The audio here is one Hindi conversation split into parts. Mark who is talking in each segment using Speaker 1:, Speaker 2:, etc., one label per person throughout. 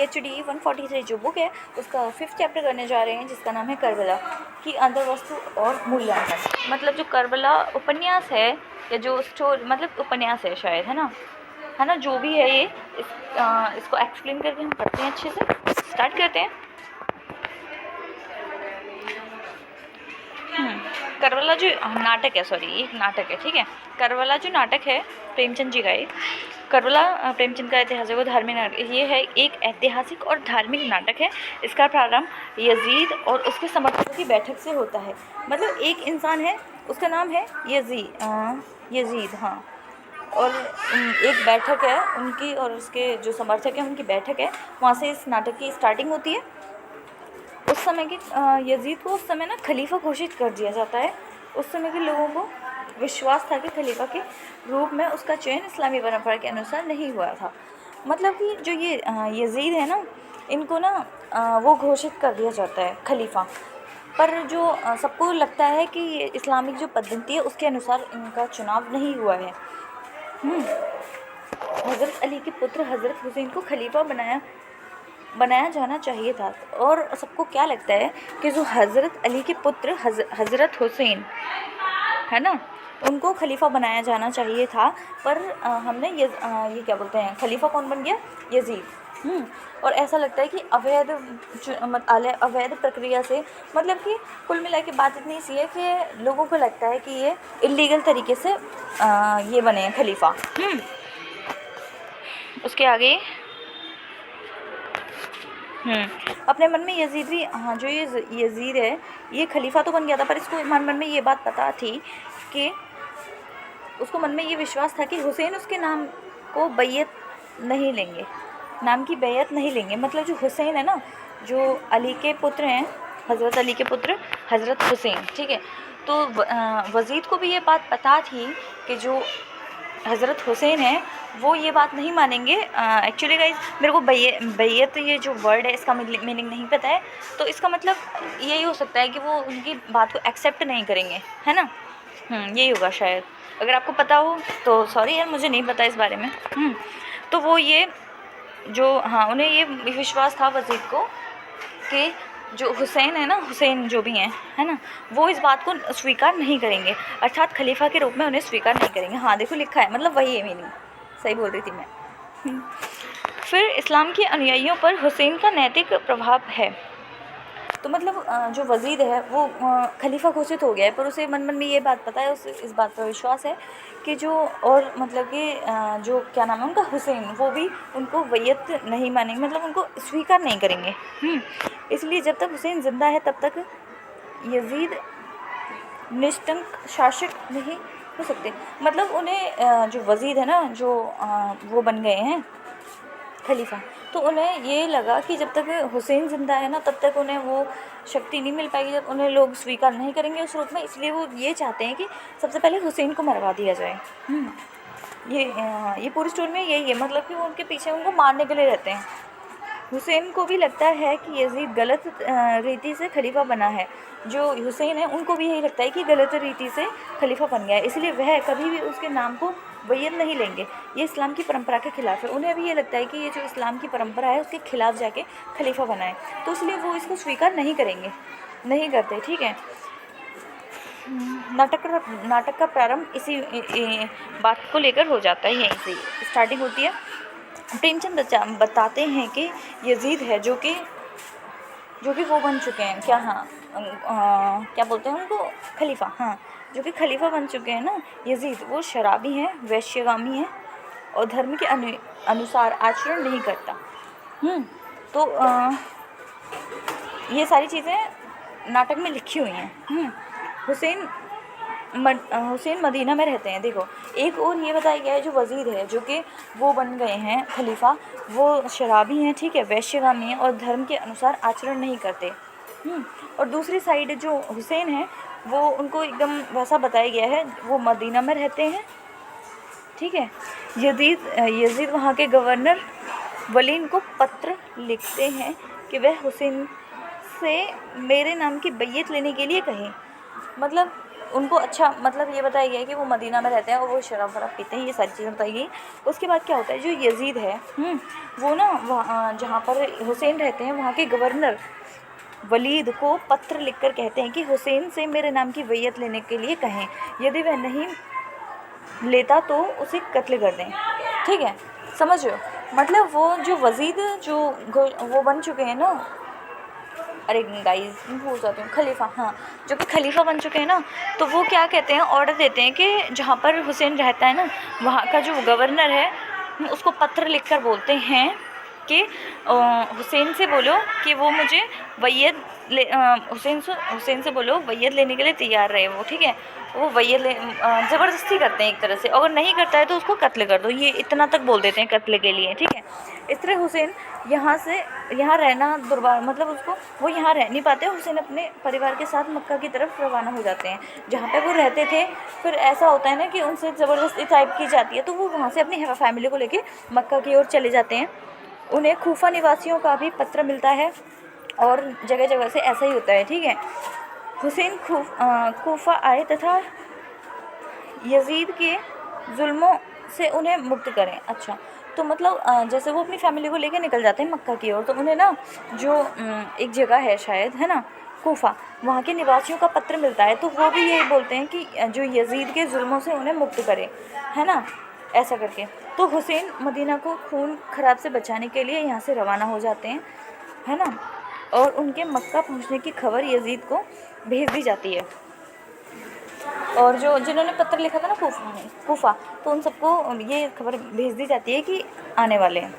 Speaker 1: PhD 143 जो बुक है उसका 5th चैप्टर करने जा रहे हैं, जिसका नाम है करबला की अंतर्वस्तु और मूल्यांकन। मतलब जो करबला उपन्यास है या जो स्टोरी, मतलब उपन्यास है शायद, है ना, जो भी है ये इसको एक्सप्लेन करके हम पढ़ते हैं अच्छे से। स्टार्ट करते हैं। करबला जो नाटक है, सॉरी एक नाटक है, ठीक है। करबला जो नाटक है प्रेमचंद जी का, एक करबला प्रेमचंद का ऐतिहासिक और धार्मिक नाटक, ये है एक ऐतिहासिक और धार्मिक नाटक है। इसका प्रारंभ यजीद और उसके समर्थकों की बैठक से होता है। मतलब एक इंसान है, उसका नाम है यजीद, हाँ, और एक बैठक है उनकी और उसके जो समर्थक हैं उनकी बैठक है, वहाँ से इस नाटक की स्टार्टिंग होती है। उस समय के यजीद को उस समय ना खलीफा घोषित कर दिया जाता है। उस समय के लोगों को विश्वास था कि खलीफा के रूप में उसका चयन इस्लामी परंपरा के अनुसार नहीं हुआ था। मतलब कि जो ये यजीद है ना, इनको ना वो घोषित कर दिया जाता है खलीफा, पर जो सबको लगता है कि ये इस्लामिक जो पद्धति है उसके अनुसार इनका चुनाव नहीं हुआ है। हज़रत अली के पुत्र हज़रत हुसैन को खलीफा बनाया जाना चाहिए था। और सबको क्या लगता है कि जो हज़रत अली के पुत्र हज़रत हुसैन है ना, उनको खलीफा बनाया जाना चाहिए था, पर हमने ये क्या बोलते हैं, खलीफा कौन बन गया? यजीद। और ऐसा लगता है कि अवैध प्रक्रिया से, मतलब कि कुल मिला के बात इतनी सी है कि लोगों को लगता है कि ये इलीगल तरीके से ये बने हैं खलीफा। उसके आगे अपने मन में यजीद भी, हाँ, जो ये यजीद है ये खलीफा तो बन गया था, पर इसको मन में ये बात पता थी कि उसको मन में ये विश्वास था कि हुसैन उसके नाम को बैयत नहीं लेंगे, नाम की बैयत नहीं लेंगे। मतलब जो हुसैन है ना, जो अली के पुत्र हैं, हज़रत अली के पुत्र हज़रत हुसैन, ठीक है। तो वजीद को भी ये बात पता थी कि जो हज़रत हुसैन है वो ये बात नहीं मानेंगे। एक्चुअली गाइज मेरे को बैयत ये जो वर्ड है इसका मीनिंग नहीं पता है, तो इसका मतलब यही हो सकता है कि वो उनकी बात को एक्सेप्ट नहीं करेंगे, है ना। यही होगा शायद। अगर आपको पता हो तो सॉरी यार, मुझे नहीं पता इस बारे में। तो वो ये जो, हाँ, उन्हें ये विश्वास था वजीद को कि जो हुसैन है ना, हुसैन जो भी हैं, है ना, वो इस बात को स्वीकार नहीं करेंगे, अर्थात खलीफा के रूप में उन्हें स्वीकार नहीं करेंगे। हाँ देखो लिखा है, मतलब वही है मीनिंग, सही बोल रही थी मैं। फिर इस्लाम के अनुयायियों पर हुसैन का नैतिक प्रभाव है। तो मतलब जो वजीद है वो खलीफा घोषित हो गया है, पर उसे मन में ये बात पता है, उसे इस बात पर विश्वास है कि जो, और मतलब कि जो क्या नाम है उनका, हुसैन, वो भी उनको वैयत नहीं मानेंगे, मतलब उनको स्वीकार नहीं करेंगे। इसलिए जब तक हुसैन ज़िंदा है तब तक यजीद निष्ठंक शासक नहीं हो सकते। मतलब उन्हें जो वजीद है ना, जो वो बन गए हैं खलीफा, तो उन्हें ये लगा कि जब तक हुसैन ज़िंदा है ना तब तक उन्हें वो शक्ति नहीं मिल पाएगी, जब उन्हें लोग स्वीकार नहीं करेंगे उस रूप में। इसलिए वो ये चाहते हैं कि सबसे पहले हुसैन को मरवा दिया जाए। ये पूरी स्टोरी में यही है, मतलब कि वो उनके पीछे उनको मारने के लिए रहते हैं। हुसैन को भी लगता है कि यजीद गलत रीति से खलीफा बना है। जो हुसैन है उनको भी यही लगता है कि गलत रीति से खलीफा बन गया है, इसलिए वह कभी भी उसके नाम को बैयत नहीं लेंगे। ये इस्लाम की परंपरा के खिलाफ है। उन्हें भी ये लगता है कि ये जो इस्लाम की परंपरा है उसके खिलाफ जाके खलीफा बनाए, तो इसलिए वो इसको स्वीकार नहीं करेंगे, नहीं करते, ठीक है। नाटक का प्रारंभ इसी बात को लेकर हो जाता है, यहीं से स्टार्टिंग होती है। प्रेमचंद बताते हैं कि यजीद है जो कि वो बन चुके हैं, क्या, हाँ, क्या बोलते हैं उनको, खलीफा, हाँ, जो कि खलीफा बन चुके हैं ना यजीद, वो शराबी हैं, वैश्यगामी हैं और धर्म के अनुसार आचरण नहीं करता। तो ये सारी चीज़ें नाटक में लिखी हुई हैं। हुसैन मदीना में रहते हैं। देखो एक और ये बताया गया है, जो वजीर है जो कि वो बन गए हैं खलीफा, वो शराबी हैं, ठीक है, वैश्यगामी हैं और धर्म के अनुसार आचरण नहीं करते। और दूसरी साइड जो हुसैन है वो, उनको एकदम वैसा बताया गया है, वो मदीना में रहते हैं, ठीक है। यजीद वहाँ के गवर्नर वलीन को पत्र लिखते हैं कि वह हुसैन से मेरे नाम की बैयत लेने के लिए कहें। मतलब उनको अच्छा मतलब ये बताया गया है कि वो मदीना में रहते हैं और वो शराब वराब पीते हैं, ये सारी चीज़ें बताई गई। उसके बाद क्या होता है, जो यजीद है वो ना वहाँ जहाँ पर हुसैन रहते हैं वहाँ के गवर्नर वलीद को पत्र लिखकर कहते हैं कि हुसैन से मेरे नाम की वैयत लेने के लिए कहें, यदि वह नहीं लेता तो उसे कत्ल कर दें। ठीक है, समझ रहे हो? मतलब वो जो वजीद जो वो बन चुके हैं ना, अरे गाइस भूल जाती हूँ, खलीफा, हाँ, जो कि खलीफा बन चुके हैं ना, तो वो क्या कहते हैं, ऑर्डर देते हैं कि जहाँ पर हुसैन रहता है ना वहाँ का जो गवर्नर है उसको पत्र लिखकर बोलते हैं कि हुसैन से बोलो कि वो मुझे वैयत हुसैन से बोलो वैयत लेने के लिए तैयार रहे वो। ठीक है, वो वैयत ज़बरदस्ती करते हैं एक तरह से, अगर नहीं करता है तो उसको कत्ल कर दो, ये इतना तक बोल देते हैं कत्ल के लिए। ठीक है, इस तरह हुसैन यहाँ रहना दुर्बार, मतलब उसको वो यहाँ रह नहीं पाते। हुसैन अपने परिवार के साथ मक्का की तरफ रवाना हो जाते हैं जहाँ पे वो रहते थे। फिर ऐसा होता है ना कि उनसे ज़बरदस्ती टाइप की जाती है, तो वो वहाँ से अपनी फैमिली को लेके मक्का की ओर चले जाते हैं। उन्हें कूफा निवासियों का भी पत्र मिलता है और जगह जगह से ऐसा ही होता है। ठीक है, हुसैन कूफा आए तथा यजीद के जुल्मों से उन्हें मुक्त करें। अच्छा, तो मतलब जैसे वो अपनी फैमिली को लेकर निकल जाते हैं मक्का की ओर, तो उन्हें ना जो एक जगह है शायद, है ना, कूफा, वहाँ के निवासियों का पत्र मिलता है, तो वो भी यही बोलते हैं कि जो यजीद के जुल्मों से उन्हें मुक्त करें, है ना, ऐसा करके। तो हुसैन मदीना को खून खराब से बचाने के लिए यहाँ से रवाना हो जाते हैं, है ना, और उनके मक्का पहुँचने की खबर यजीद को भेज दी जाती है। और जो जिन्होंने पत्र लिखा था ना कूफा, तो उन सबको ये खबर भेज दी जाती है कि आने वाले हैं।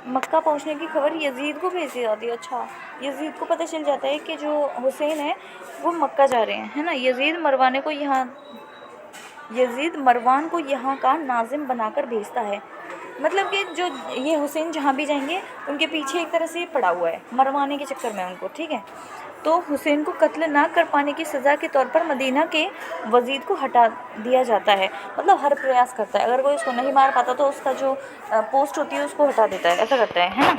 Speaker 1: मक्का पहुंचने की खबर यजीद को भेज दी जाती है। अच्छा, यजीद को पता चल जाता है कि जो हुसैन है वो मक्का जा रहे हैं, है ना। यजीद मरवान को यहाँ का नाजिम बनाकर भेजता है, मतलब कि जो ये हुसैन जहाँ भी जाएंगे उनके पीछे एक तरह से पड़ा हुआ है, मरवाने के चक्कर में उनको। ठीक है, तो हुसैन को कत्ल ना कर पाने की सज़ा के तौर पर मदीना के वजीद को हटा दिया जाता है, मतलब हर प्रयास करता है, अगर कोई उसको नहीं मार पाता तो उसका जो पोस्ट होती है उसको हटा देता है, ऐसा करता है ना।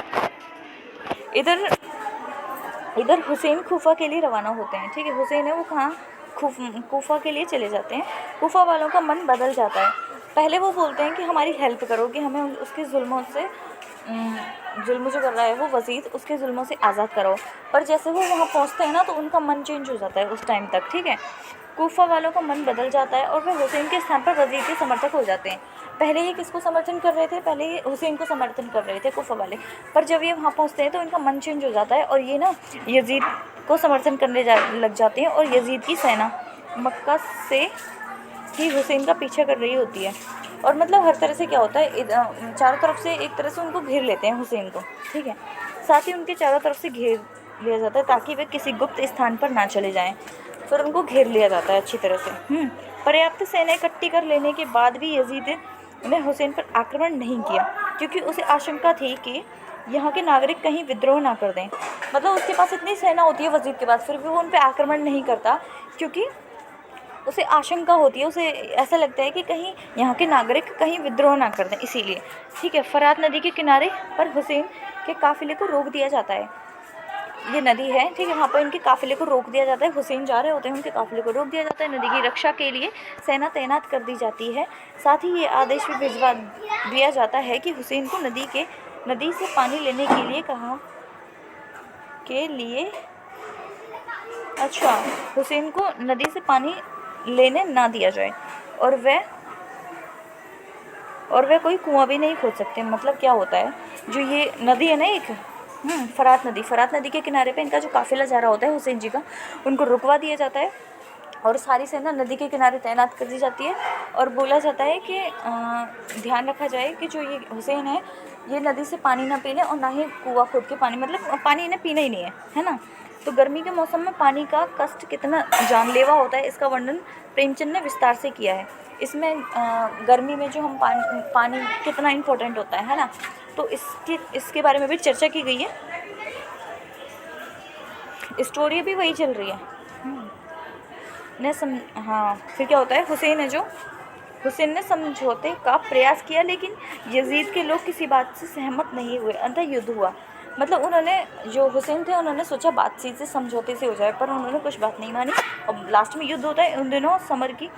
Speaker 1: इधर हुसैन कूफा के लिए रवाना होते हैं। ठीक है, हुसैन है वो कहाँ, कूफा के लिए चले जाते हैं। कूफा वालों का मन बदल जाता है, पहले वो बोलते हैं कि हमारी हेल्प करो, कि हमें उसके जुल्मों से जुल्म जो कर रहा है वो वजीद, उसके जुल्मों से आज़ाद करो। पर जैसे वो वहाँ पहुँचते हैं ना तो उनका मन चेंज हो जाता है उस टाइम तक। ठीक है, कूफा वालों का मन बदल जाता है और वे हुसैन के स्थान पर वजीद के समर्थक हो जाते हैं। पहले ये किसको समर्थन कर रहे थे, पहले ये हुसैन को समर्थन कर रहे थे कूफा वाले, पर जब ये वहाँ पहुँचते हैं तो इनका मन चेंज हो जाता है और ये ना यजीद को समर्थन करने लग जाते हैं। और यजीद की सेना मक्का से ही हुसैन का पीछा कर रही होती है, और मतलब हर तरह से क्या होता है, चारों तरफ से एक तरह से उनको घेर लेते हैं हुसैन को। ठीक है, साथ ही उनके चारों तरफ से घेर लिया जाता है ताकि वे किसी गुप्त स्थान पर ना चले जाएं। फिर उनको घेर लिया जाता है अच्छी तरह से। पर्याप्त सेना इकट्ठी कर लेने के बाद भी यजीद ने हुसैन पर आक्रमण नहीं किया, क्योंकि उसे आशंका थी कि यहाँ के नागरिक कहीं विद्रोह ना कर दें। मतलब उसके पास इतनी सेना होती है वजीद के पास, फिर भी वो उन पर आक्रमण नहीं करता, क्योंकि उसे आशंका होती है, उसे ऐसा लगता है कि कहीं यहाँ के नागरिक कहीं विद्रोह ना कर दें, इसीलिए। ठीक है, फरात नदी के किनारे पर हुसैन के काफ़िले को रोक दिया जाता है, ये नदी है। ठीक है, वहाँ पर इनके काफ़िले को रोक दिया जाता है, हुसैन जा रहे होते हैं, उनके काफ़िले को रोक दिया जाता है, नदी की रक्षा के लिए सेना तैनात कर दी जाती है। साथ ही ये आदेश भी भिजवा दिया जाता है कि हुसैन को नदी से पानी लेने के लिए अच्छा, हुसैन को नदी से पानी लेने ना दिया जाए, और वह कोई कुआं भी नहीं खोद सकते। मतलब क्या होता है, जो ये नदी है ना एक फरात नदी के किनारे पे इनका जो काफ़िला जा रहा होता है हुसैन जी का, उनको रुकवा दिया जाता है और सारी सेना नदी के किनारे तैनात कर दी जाती है। और बोला जाता है कि ध्यान रखा जाए कि जो ये हुसैन है ये नदी से पानी ना पी लें और ना ही कुआं खोद के पानी, मतलब पानी इन्हें पीना ही नहीं है ना। तो गर्मी के मौसम में पानी का कष्ट कितना जानलेवा होता है, इसका वर्णन प्रेमचंद ने विस्तार से किया है। इसमें गर्मी में जो हम पानी कितना इम्पोर्टेंट होता है ना, तो इसके बारे में भी चर्चा की गई है। स्टोरी भी वही चल रही है। हाँ, फिर क्या होता है, हुसैन ने समझौते का प्रयास किया, लेकिन यजीद के लोग किसी बात से सहमत नहीं हुए, अंततः युद्ध हुआ। मतलब उन्होंने, जो हुसैन थे, उन्होंने सोचा बातचीत से, समझौते से हो जाए, पर उन्होंने कुछ बात नहीं मानी और लास्ट में युद्ध होता है। उन दिनों समर की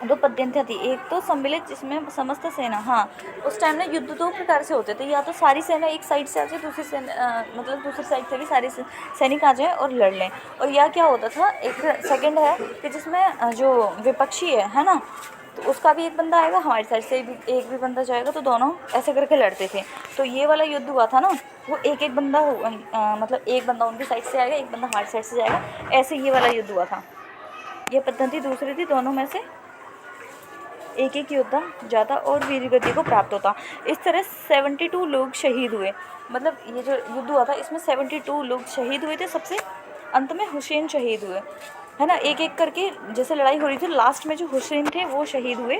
Speaker 1: 2 पद्धतियाँ थी, एक तो सम्मिलित जिसमें समस्त सेना, हाँ उस टाइम ना युद्ध 2 प्रकार से होते थे, या तो सारी सेना एक साइड से आ जाए, दूसरी सेना मतलब दूसरी साइड से भी सारे सैनिक आ जाएँ और लड़ लें, और या क्या होता था, एक सेकंड है कि जिसमें जो विपक्षी है ना, तो उसका भी एक बंदा आएगा, हमारी साइड से भी एक भी बंदा जाएगा, तो दोनों ऐसे करके लड़ते थे। तो ये वाला युद्ध हुआ था ना, वो एक एक बंदा मतलब एक बंदा उनकी साइड से आएगा, एक बंदा हमारी साइड से जाएगा, ऐसे ये वाला युद्ध हुआ था। ये पद्धति दूसरी थी, दोनों में से एक एक योद्धा जाता और वीरगति को प्राप्त होता। इस तरह 72 लोग शहीद हुए। मतलब ये जो युद्ध हुआ था इसमें 72 लोग शहीद हुए थे, सबसे अंत में हुसैन शहीद हुए, है ना। एक एक करके जैसे लड़ाई हो रही थी, लास्ट में जो हुसैन थे वो शहीद हुए।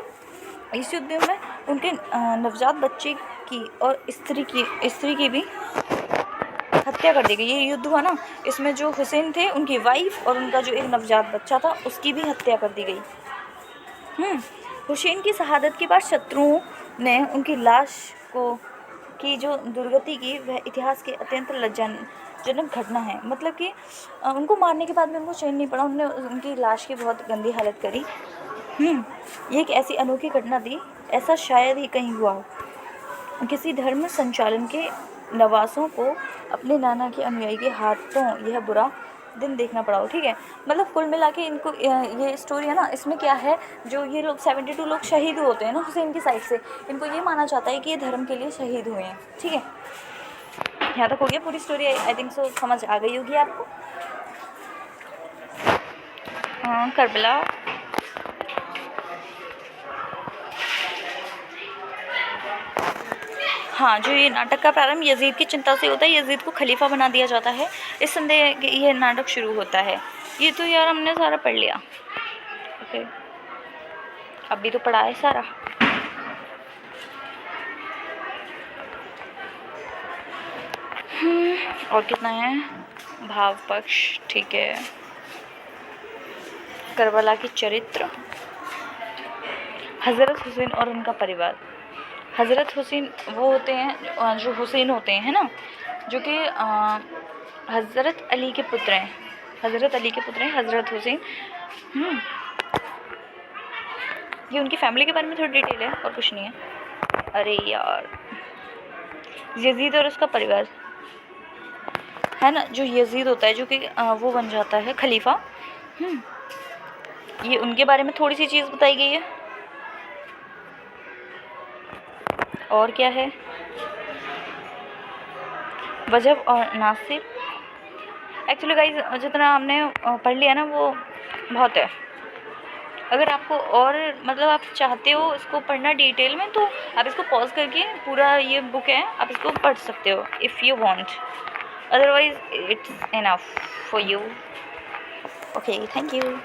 Speaker 1: इस युद्ध में उनके नवजात बच्चे की और स्त्री की भी हत्या कर दी गई। ये युद्ध हुआ ना, इसमें जो हुसैन थे, उनकी वाइफ और उनका जो एक नवजात बच्चा था, उसकी भी हत्या कर दी गई। हुसैन की शहादत के बाद शत्रुओं ने उनकी लाश की जो दुर्गति की, वह इतिहास की अत्यंत लज्जाजनक घटना है। मतलब कि उनको मारने के बाद में उनको चैन नहीं पड़ा, उन्होंने उनकी लाश की बहुत गंदी हालत करी। ये एक ऐसी अनोखी घटना थी, ऐसा शायद ही कहीं हुआ हो। किसी धर्म संचालन के नवासों को अपने नाना के अनुयायी के हाथों यह बुरा दिन देखना पड़ा हो। ठीक है, मतलब कुल मिला के इनको ये स्टोरी है ना, इसमें क्या है, जो ये लोग 72 लोग शहीद होते हैं ना हुसैन की साइड से, इनको ये माना जाता है कि ये धर्म के लिए शहीद हुए हैं। ठीक है, यहाँ तक हो गया पूरी स्टोरी। आई थिंक सो समझ आ गई होगी आपको। हाँ, करबला। हाँ, जो ये नाटक का प्रारंभ यजीद की चिंता से होता है, यजीद को खलीफा बना दिया जाता है, इस संदेह कि यह नाटक शुरू होता है। ये तो यार हमने सारा पढ़ लिया। ओके, अभी तो पढ़ा है सारा। और कितना है, भाव पक्ष, ठीक है, करबला की चरित्र, हज़रत हुसैन और उनका परिवार। हज़रत हुसैन वो होते हैं जो हुसैन होते हैं, है ना, जो कि हज़रत अली के पुत्र हैं, हज़रत अली के पुत्र हैं हज़रत हुसैन। ये उनकी फैमिली के बारे में थोड़ी डिटेल है, और कुछ नहीं है। अरे यार, यजीद और उसका परिवार, है ना, जो यजीद होता है, जो कि वो बन जाता है खलीफा। ये उनके बारे में थोड़ी सी चीज़ बताई गई है। और क्या है, वजब और नासिब। एक्चुअली गाइज, जितना हमने पढ़ लिया ना वो बहुत है। अगर आपको और मतलब आप चाहते हो इसको पढ़ना डिटेल में, तो आप इसको पॉज करके, पूरा ये बुक है, आप इसको पढ़ सकते हो if you want, otherwise it's enough for you. Okay, thank you.